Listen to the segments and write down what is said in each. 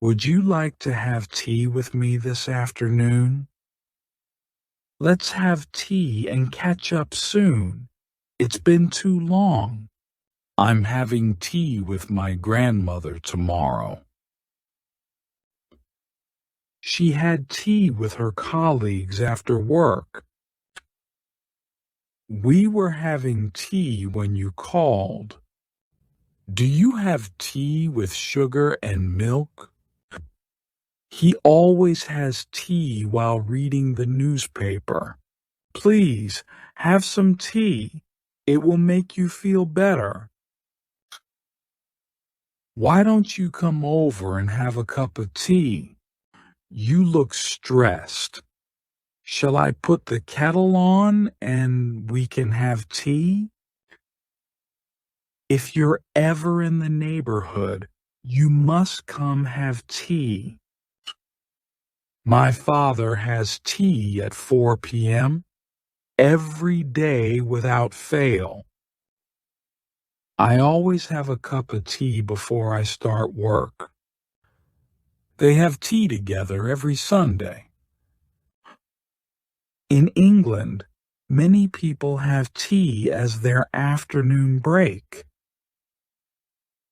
Would you like to have tea with me this afternoon? Let's have tea and catch up soon. It's been too long. I'm having tea with my grandmother tomorrow. She had tea with her colleagues after work. We were having tea when you called. Do you have tea with sugar and milk? He always has tea while reading the newspaper. Please, have some tea. It will make you feel better. Why don't you come over and have a cup of tea? You look stressed. Shall I put the kettle on and we can have tea? If you're ever in the neighborhood, you must come have tea. My father has tea at 4 p.m. every day without fail. I always have a cup of tea before I start work. They have tea together every Sunday. In England, many people have tea as their afternoon break.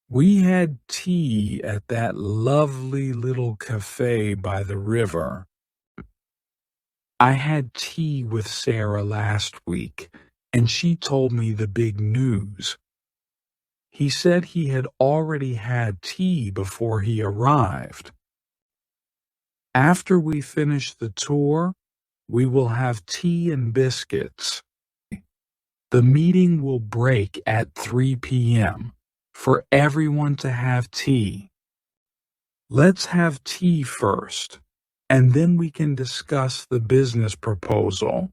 We had tea at that lovely little cafe by the river. I had tea with Sarah last week, and she told me the big news. He said he had already had tea before he arrived. After we finish the tour, we will have tea and biscuits. The meeting will break at 3 p.m. for everyone to have tea. Let's have tea first, and then we can discuss the business proposal.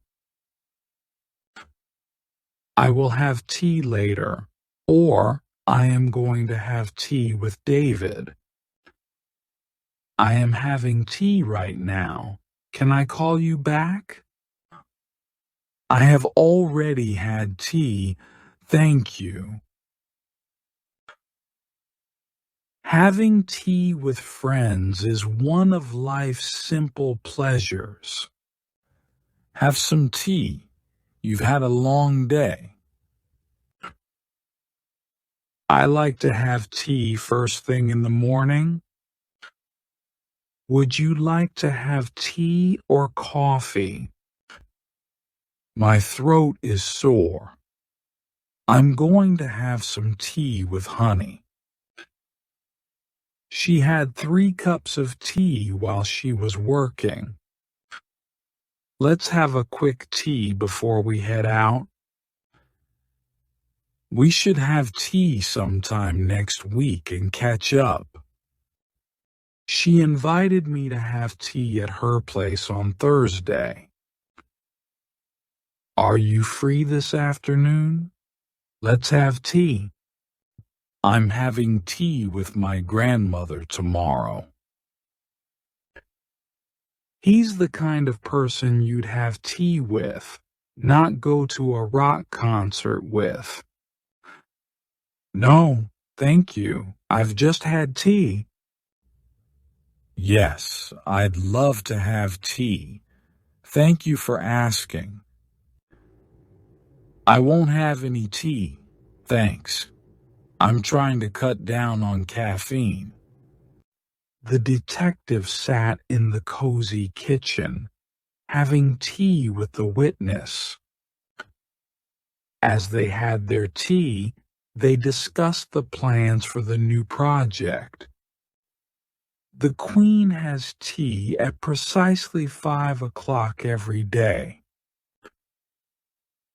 I will have tea later, or I am going to have tea with David. I am having tea right now. Can I call you back? I have already had tea, thank you. Having tea with friends is one of life's simple pleasures. Have some tea. You've had a long day. I like to have tea first thing in the morning. Would you like to have tea or coffee? My throat is sore. I'm going to have some tea with honey. She had 3 cups of tea while she was working. Let's have a quick tea before we head out. We should have tea sometime next week and catch up. She invited me to have tea at her place on Thursday. Are you free this afternoon? Let's have tea. I'm having tea with my grandmother tomorrow. He's the kind of person you'd have tea with, not go to a rock concert with. No, thank you. I've just had tea. Yes, I'd love to have tea. Thank you for asking. I won't have any tea, thanks. I'm trying to cut down on caffeine. The detective sat in the cozy kitchen, having tea with the witness. As they had their tea, they discussed the plans for the new project. The Queen has tea at precisely 5 o'clock every day.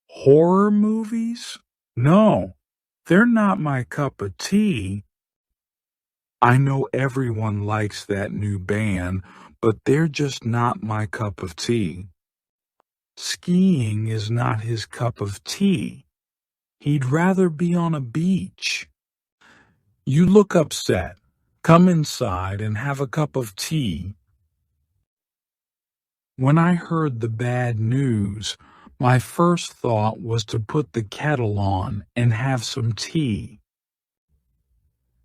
Horror movies? No, they're not my cup of tea. I know everyone likes that new band, but they're just not my cup of tea. Skiing is not his cup of tea. He'd rather be on a beach. You look upset. Come inside and have a cup of tea. When I heard the bad news, my first thought was to put the kettle on and have some tea.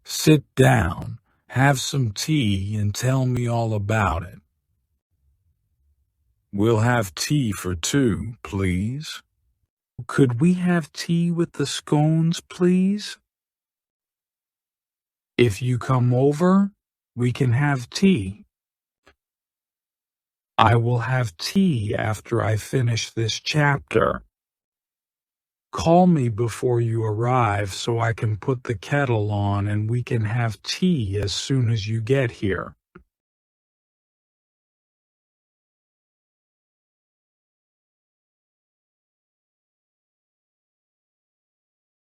Sit down, Have some tea and tell me all about it. We'll have tea for two, please. Could we have tea with the scones, please? If you come over, we can have tea. I will have tea after I finish this chapter. Call me before you arrive so I can put the kettle on and we can have tea as soon as you get here.